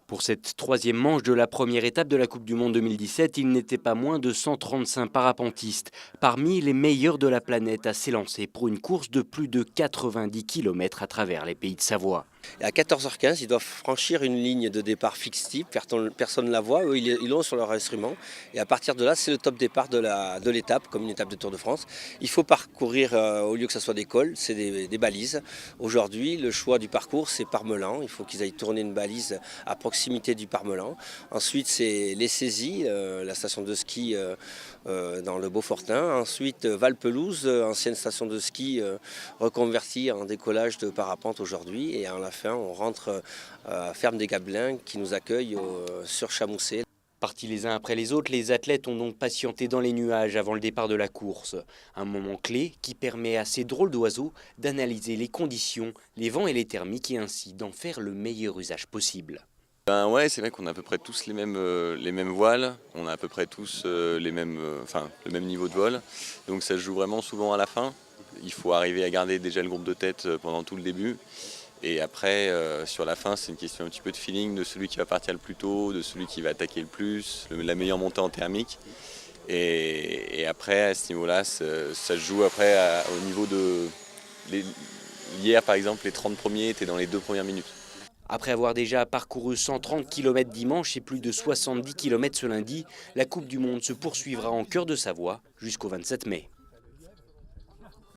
Pour cette troisième manche de la première étape de la Coupe du Monde 2017, il n'était pas moins de 135 parapentistes, parmi les meilleurs de la planète à s'élancer pour une course de plus de 90 km à travers les pays de Savoie. Et à 14h15, ils doivent franchir une ligne de départ fixe type, personne ne la voit, eux ils l'ont sur leur instrument. Et à partir de là, c'est le top départ de l'étape, comme une étape de Tour de France. Il faut parcourir, au lieu que ce soit des cols, c'est des balises. Aujourd'hui, le choix du parcours, c'est Parmelan. Il faut qu'ils aillent tourner une balise à proximité du Parmelan. Ensuite, c'est les saisies, la station de ski dans le Beaufortin. Ensuite, Val-Pelouse, ancienne station de ski reconvertie en décollage de parapente aujourd'hui. Et à la fin, on rentre à Ferme des Gabelins qui nous accueille sur Chamousset. Partis les uns après les autres, les athlètes ont donc patienté dans les nuages avant le départ de la course. Un moment clé qui permet à ces drôles d'oiseaux d'analyser les conditions, les vents et les thermiques et ainsi d'en faire le meilleur usage possible. Ouais, c'est vrai qu'on a à peu près tous les mêmes voiles, on a à peu près tous le même niveau de vol, donc ça se joue vraiment souvent à la fin. Il faut arriver à garder déjà le groupe de tête pendant tout le début. Et après, sur la fin, c'est une question un petit peu de feeling de celui qui va partir le plus tôt, de celui qui va attaquer le plus, la meilleure montée en thermique. Et après, à ce niveau-là, ça se joue après au niveau de... Hier, par exemple, les 30 premiers étaient dans les 2 premières minutes. Après avoir déjà parcouru 130 km dimanche et plus de 70 km ce lundi, la Coupe du Monde se poursuivra en cœur de Savoie jusqu'au 27 mai.